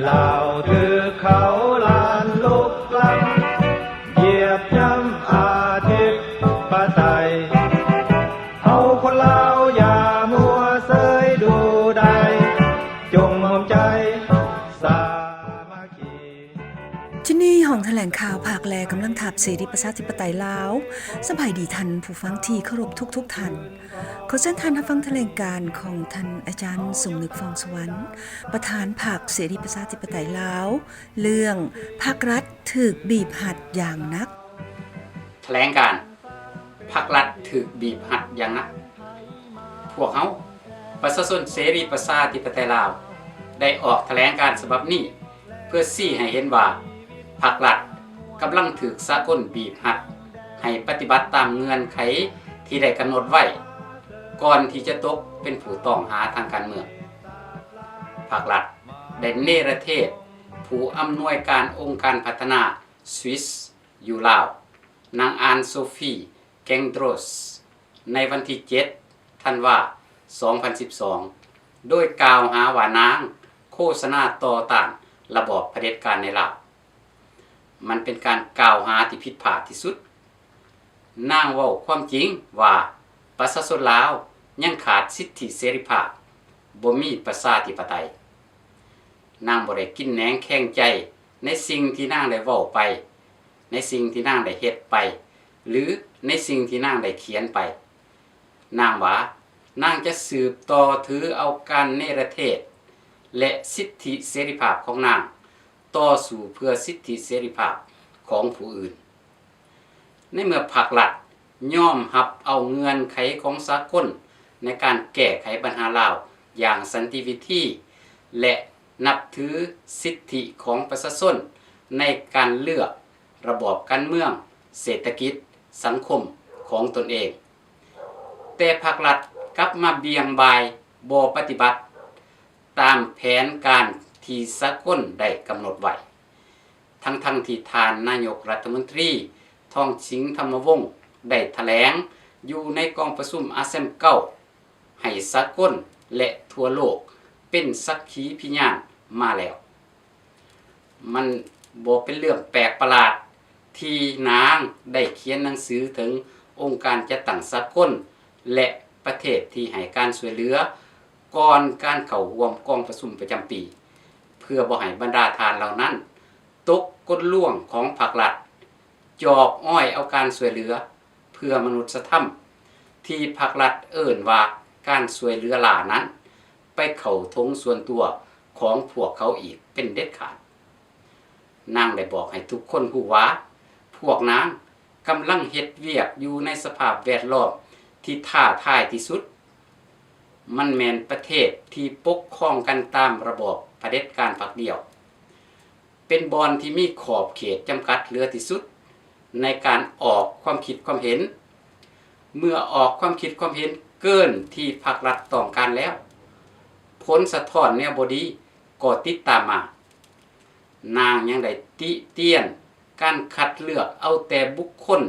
ลาวถือเขาลานลุกล้ำเหยียบย่ำอาทิตย์ปะไตยเอาคนลาวอย่ามัวเสยดูใดจงรวมใจสามัคคีที่นี่ห้องแถลงข่าวภาคแลกำลังทับเสรีประชาธิปไตยลาวสบายดีทันผู้ฟังที่เคารพทุกท่านขอเชิญท่านรับฟังแถลงการณ์ของท่านอาจารย์สมนึกฟองสวรรค์ประธานพรรคเสรีประชาธิปไตยลาวเรื่องภาครัฐถูกบีบหัดอย่างนักแถลงการณ์ภาครัฐถูกบีบหัดอย่างนักพวกเขาประชาชนเสรีประชาธิปไตยลาวได้ออกแถลงการณ์ฉบับนี้เพื่อชี้ให้เห็นว่าภาครัฐกำลังถูกสากลบีบหัดให้ปฏิบัติตามเงื่อนไขที่ได้กำหนดไว้ก่อนที่จะตกเป็นผู้ต้องหาทางการเมืองภาครัฐได้เนรเทศผู้อำนวยการองค์การพัฒนาสวิสอยู่ลาวนางอานโซฟีแกงโดรสในวันที่7ธันวาคม2012โดยกล่าวหาว่านางโฆษณาต่อต้านระบอบเผด็จการในลาวมันเป็นการกล่าวหาที่ผิดพลาดที่สุดนางเว้าความจริงว่าประชาชนลาวยังขาดสิทธิเสรีภาพบ่มีประชาธิปไตยนางบ่ได้กินแหนงแข่งใจในสิ่งที่นางได้เว้าไปในสิ่งที่นางได้เฮ็ดไปหรือในสิ่งที่นางได้เขียนไปนางว่านางจะสืบต่อถือเอาการเนรเทศและสิทธิเสรีภาพของนางต่อสู้เพื่อสิทธิเสรีภาพของผู้อื่นในเมื่อภาครัฐยอมรับเอาเงื่อนไขของสากลในการแก้ไขปัญหาลาวอย่างสันติวิธีและนับถือสิทธิของประชาชนในการเลือกระบอบการเมืองเศรษฐกิจสังคมของตนเองแต่ภาครัฐกลับมาเบี่ยงบายบ่ปฏิบัติตามแผนการที่สากลได้กำหนดไว้ทั้งที่ทานนายกรัฐมนตรีทองสิงห์ธรรมวงศ์ได้แถลงอยู่ในกองประชุมอาเซียน9ให้สากลและทั่วโลกเป็นสักขีพยานมาแล้วมันบ่เป็นเรื่องแปลกประหลาดที่นางได้เขียนหนังสือถึงองค์การจัดตั้งสากลและประเทศที่ให้การช่วยเหลือก่อนการเข้าร่วมกองประชุมประจำปีเพื่อบ่ให้บรรดาทานเหล่านั้นตกกลลวงของภาครัฐจอกอ้อยเอาการช่วยเหลือเพื่อมนุษยธรรมที่ภาครัฐเอิ้นว่าการช่วยเหลือหลานั้นไปเข้าทงส่วนตัวของพวกเขาอีกเป็นเด็ดขาดนางได้บอกให้ทุกคนรู้ว่าพวกนางกำลังเฮ็ดเวียกอยู่ในสภาพแวดล้อมที่ท้าทายที่สุดมันแม่นประเทศที่ปกครองกันตามระบอบเผด็จการพรรคเดียวเป็นบอนที่มีขอบเขตจำกัดเหลือที่สุดในการออกความคิดความเห็นเมื่อออกความคิดความเห็นเกินที่ภาครัฐต้องการแล้วผลสะท้อนแนวบ่ดีก็ติดตามมานางยังได้ติเตียนการคัดเลือกเอาแต่บุคคล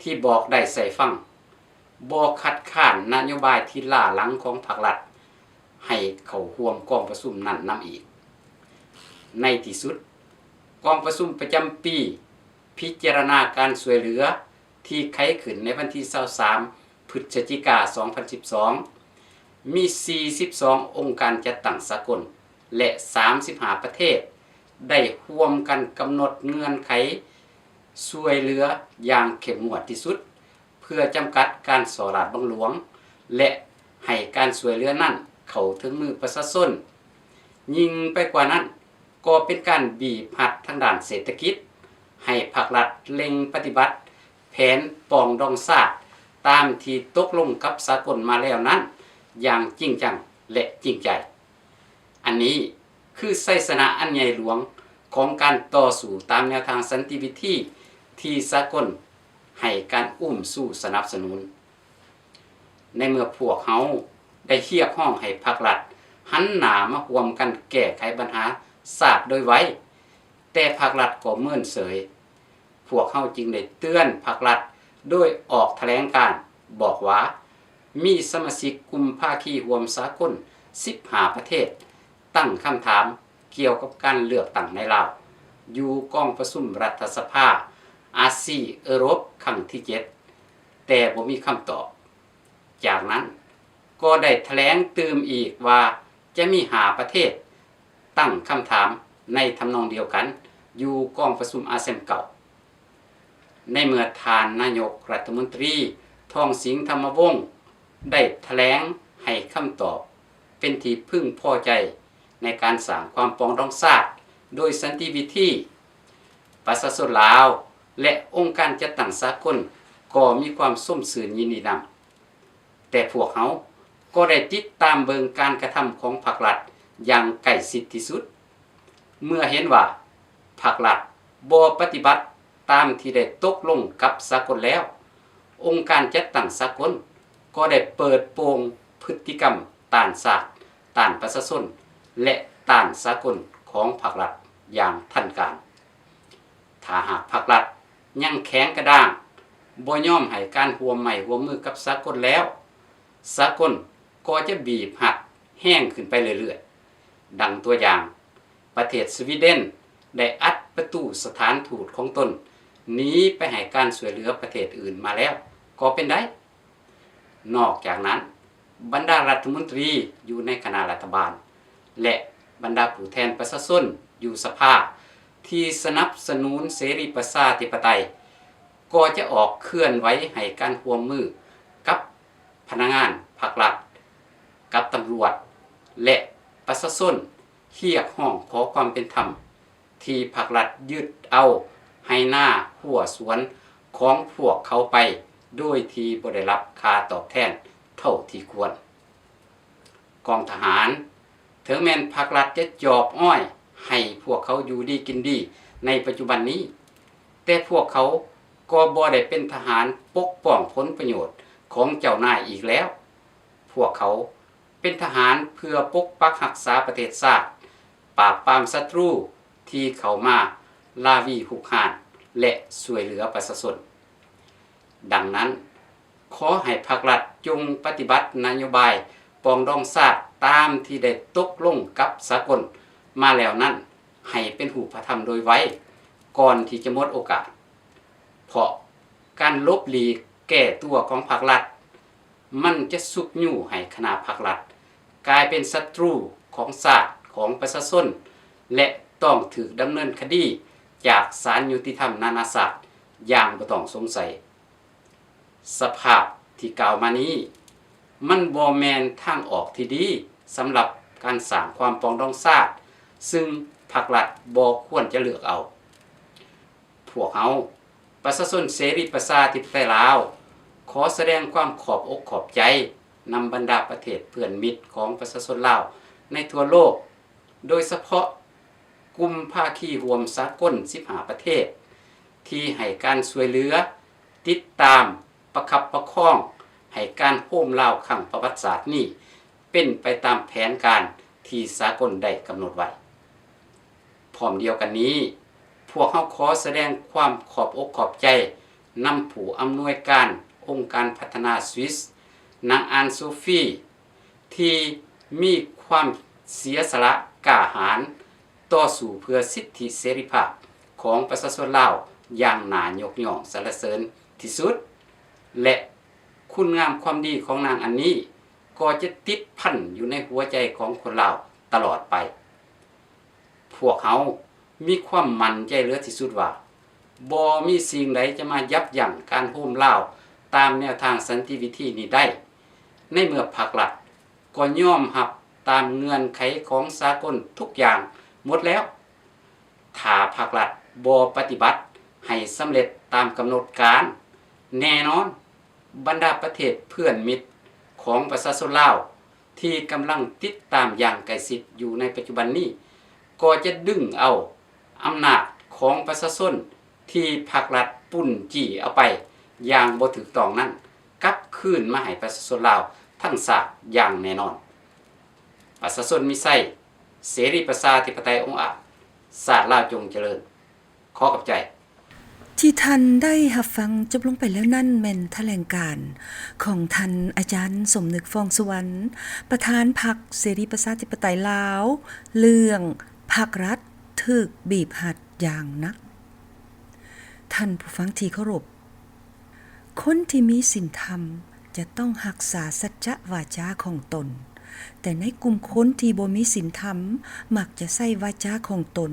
ที่บอกได้ใส่ฟังบ่คัดค้านนโยบายที่ล้าหลังของภาครัฐให้เข้าร่วมกองประชุมนั้นนํอีกในที่สุดกองประชุมประจำปีพิจารณาการช่วยเหลือที่ไขขึ้นในวันที่23พฤศจิกายน2012มี42องค์การจัดตั้งสากลและ35ประเทศได้ร่วมกันกำหนดเงื่อนไขช่วยเหลืออย่างเข้มงวดที่สุดเพื่อจำกัดการส่อราษฎร์บังหลวงและให้การช่วยเหลือนั้นเข้าถึงมือประชาชนยิ่งไปกว่านั้นก็เป็นการบีบหัดทางด้านเศรษฐกิจให้ภาครัฐเร่งปฏิบัติแผนปองดองชาติตามที่ตกลงกับสากลมาแล้วนั้นอย่างจริงจังและจริงใจอันนี้คือชัยชนะอันใหญ่หลวงของการต่อสู้ตามแนวทางสันติวิธีที่สากลให้การสู้สนับสนุนในเมื่อพวกเขาได้เรียกร้องให้ภาครัฐหันหน้ามาร่วมกันแก้ไขปัญหาชาติโดยไวแต่ภาครัฐก็เมินเฉยพวกเขาจึงได้เตือนภาครัฐโดยออกแถลงการณ์บอกว่ามีสมาชิกกลุ่มภาคีร่วมสากล15ประเทศตั้งคำถาม เกี่ยวกับการเลือกตั้งในลาวอยู่กองประชุมรัฐสภาอาเซียนยุโรปครั้งที่ 7แต่บ่มีคำตอบจากนั้นก็ได้แถลงเติมอีกว่าจะมี5ประเทศตั้งคำถามในทำนองเดียวกันอยู่กองประชุมอาเซียนเก่าในเมื่อทานนายกรัฐมนตรีทองสิงห์ธรรมวงศ์ได้แถลงให้คำตอบเป็นที่พึงพอใจในการสร้างความปรองดองชาติโดยสันติวิธีประชาชนลาวและองค์การจัดตั้งสากลก็มีความส้มสื่นยินดีนำแต่พวกเขาก็ได้ติดตามเบิงการกระทำของพรรครัฐอย่างใกล้ชิดที่สุดเมื่อเห็นว่าพรรครัฐบ่ปฏิบัติตามที่ได้ตกลงกับสากลแล้วองค์การจัดตั้งสากลก็ได้เปิดโปงพฤติกรรมต้านชาติต้านประชาชนและต้านสากลของพรรครัฐอย่างทันการถ้าหากพรรครัฐยังแข็งกระด้างบ่ยอมให้การร่วมไม้ร่วมมือกับสากลแล้วสากลก็จะบีบหักแห้งขึ้นไปเรื่อยๆดังตัวอย่างประเทศสวีเดนได้อัดประตูสถานทูตของตนหนีไปให้การช่วยเหลือประเทศอื่นมาแล้วก็เป็นได้นอกจากนั้นบรรดารัฐมนตรีอยู่ในคณะรัฐบาลและบรรดาผู้แทนประชาชนอยู่สภาที่สนับสนุนเสรีประชาธิปไตยก็จะออกเคลื่อนไหวให้การร่วมมือกับพนักงานภาครัฐกับตำรวจและประชาชนเรียกร้องขอความเป็นธรรมที่ภาครัฐยึดเอาให้หน้าหัวสวนของพวกเขาไปโดยที่บ่ได้รับค่าตอบแทนเท่าที่ควรกองทหารถึงแม้นภาครัฐจะจอบอ้อยให้พวกเขาอยู่ดีกินดีในปัจจุบันนี้แต่พวกเขาก็บ่ได้เป็นทหารปกป้องผลประโยชน์ของเจ้านายอีกแล้วพวกเขาเป็นทหารเพื่อปกปักรักษาประเทศชาติปราบปรามศัตรูที่เข้ามาลาวีหุกหานและช่วยเหลือประชาชนดังนั้นขอให้ภาครัฐจงปฏิบัตินโยบายปรองดองชาติตามที่ได้ตกลงกับสากลมาแล้วนั้นให้เป็นรูปธรรมโดยไวก่อนที่จะหมดโอกาสเพราะการลบหลีกแก้ตัวของภาครัฐมันจะสุกยู่ให้คณะภาครัฐกลายเป็นศัตรูของชาติของประชาชนและต้องถูกดำเนินคดีจากศาลยุติธรรมนานาชาติอย่างบ่ต้องสงสัยสภาพที่กล่าวมานี้มันบ่แม่นทางออกที่ดีสำหรับการสร้างความปรองดองชาติซึ่งภาครัฐบ่ควรจะเลือกเอาพวกเฮาประชาชนเสรีประชาธิปไตยลาวขอแสดงความขอบอกขอบใจนำบรรดาประเทศเพื่อนมิตรของประชาชนลาวในทั่วโลกโดยเฉพาะกลุ่มภาคีรวมสากล15ประเทศที่ให้การช่วยเหลือติดตามประคับประคองให้การโฮมลาวครั้งประวัติศาสตร์นี้เป็นไปตามแผนการที่สากลได้กำหนดไว้พร้อมเดียวกันนี้พวกเขาขอแสดงความขอบอกขอบใจนำผู้อำนวยการองค์การพัฒนาสวิสนางอานโซฟีที่มีความเสียสละกล้าหาญต่อสู้เพื่อสิทธิเสรีภาพของประชาชนลาวอย่างน่ายกย่องสรรเสริญที่สุดและคุณงามความดีของนางอันนี้ก็จะติดพันอยู่ในหัวใจของคนลาวตลอดไปพวกเขามีความมั่นใจเหลือที่สุดว่าบ่มีสิ่งใดจะมายับยั้งการโฮมลาวตามแนวทางสันติวิธีนี้ได้ในเมื่อภาครัฐก็ยอมรับตามเงื่อนไขของสากลทุกอย่างหมดแล้วถ้าภาครัฐบ่ปฏิบัติให้สำเร็จตามกำหนดการแน่นอนบรรดาประเทศเพื่อนมิตรของประชาชนลาวที่กำลังติดตามอย่างใกล้ชิดอยู่ในปัจจุบันนี้ก็จะดึงเอาอำนาจของประชาชนที่ภาครัฐปุ้นจี้เอาไปอย่างบ่ถูกต้องนั้นกลับคืนมาให้ประชาชนลาวทั้งชาติอย่างแน่นอนประชาชนมีไส้เสรีประชาธิปไตยองค์อาจชาติลาวจงเจริญขอกับใจที่ท่านได้รับฟังจบลงไปแล้วนั่นแม่นแถลงการณ์ของท่านอาจารย์สมนึกฟองสุวรรณประธานพรรคเสรีประชาธิปไตยลาวเรื่องพ ภาครัฐถูกบีบหัดอย่างนักท่านผู้ฟังที่เคารพคนที่มีศีลธรรมจะต้องรักษาสัจจะวาจาของตนแต่ในกลุ่มคนที่บ่มีศีลธรรมมักจะใช้วาจาของตน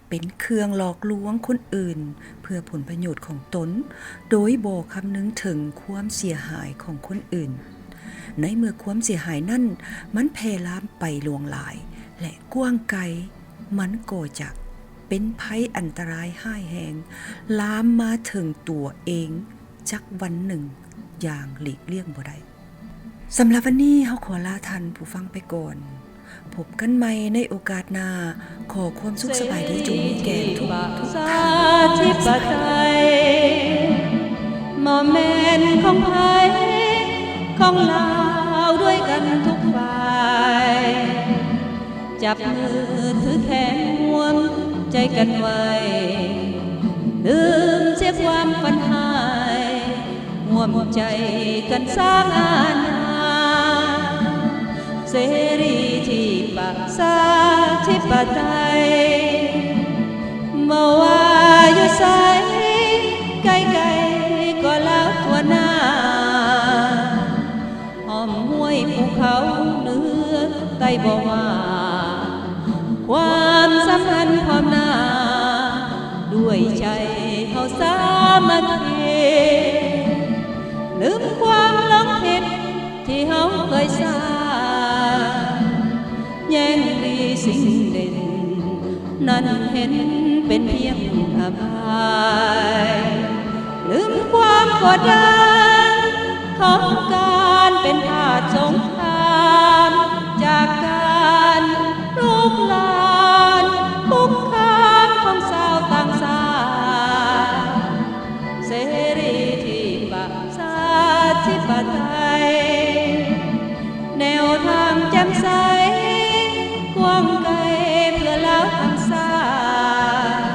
เป็นเครื่องหลอกลวงคนอื่นเพื่อผลประโยชน์ของตนโดยบ่คำนึงถึงความเสียหายของคนอื่นในเมื่อความเสียหายนั้นมันแพร่ลามไปลวงหลายและกว้างไกลมันก็จะเป็นภัยอันตรายร้ายแรงลามมาถึงตัวเองจักวันหนึ่งอย่างหลีกเลี่ยงบ่ได้สำหรับวันนี้เฮาขอลาท่านผู้ฟังไปก่อนพบกันใหม่ในโอกาสหน้าขอความสุขสบายดีจงมีแก่ทุกท่านธิปไตยบ่แม่นของไผของลาวด้วยกันทุกฝ่ายจับมือถือแขนร่วมใจกันไว้ลืมเสียความฝันหายร่วมใจกันสร้างอาณาเสรีที่ประชาธิปไตยบ่ว่าอยู่ไสไกลๆก็ลาวทั่วหน้าอ้อมห้วยภูเขาเหนือใต้บ่ว่าความสัมพันธ์พร้อมหน้าด้วยใจเฮาสามัคคีลืมความหลงผิดที่เฮาเคยสร้างแย่งดีสิ่งเด่นนั้นเห็นเป็นเพียงอภัยลืมความกดดันของการเป็นทาสสงครามจากการลุกลานคุกคามของชาวต่างชาติเสรีที่ประชาธิปไตยแนวทางแจ่มใสกว้างไกลเพื่อลาวทั้งชาติ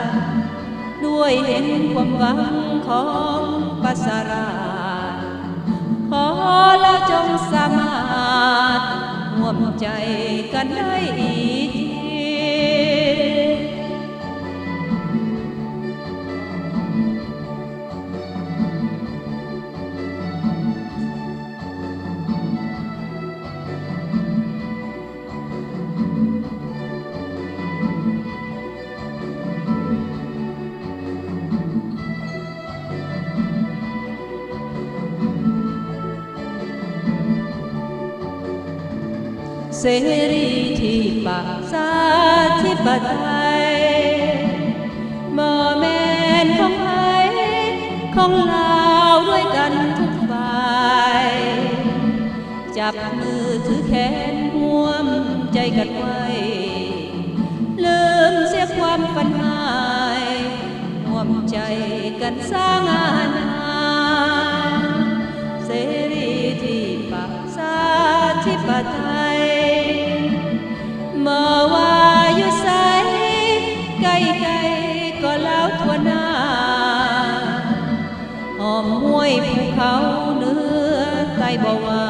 ด้วยเห็นความหวังของประชาราษฎร์ขอแล้วจงสามารถร่วมใจกันได้อีกทีเสรีที่ประชาธิปไตยบ่แม่นของไผของลาวด้วยกันทุกฝ่ายจับมือถือแขนร่วมใจกันไว้ลืมเสียความฝันหายร่วมใจกันสร้างอาณาเสรีที่ประชาธิปไตยบ่ว่าอยู่ไสไกลๆก็ลาวทั่วหน้าอ้อมห้วยภูเขาเหนือใต้บ่ว่า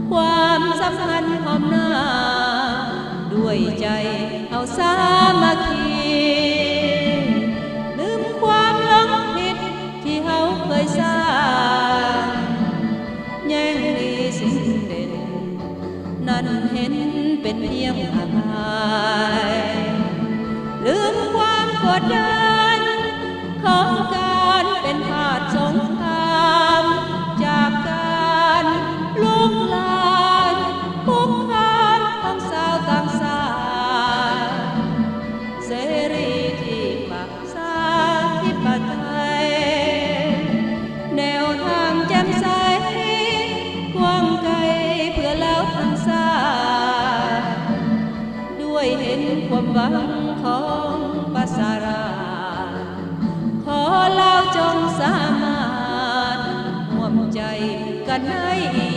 ความสัมพันธ์พร้อมหน้าด้วยใจเอาสามัคคีลืมความหลงผิดที่เฮาเคยสร้างแย่งดีสิ่งเด่นนั้นเห็นเป็นเพียงอภัยลืมความกดดันของการเป็นทาสสงครามจากการลุกลานคุกคามของชาวต่างชาติเสรีที่ประชาธิปไตยแนวทางแจ่มใสกว้างไกลเพื่อลาวทั้งชาติด้วยเห็นความหวังของประชาราษฎร์ขอลาวจงสามารถร่วมใจกันให้อี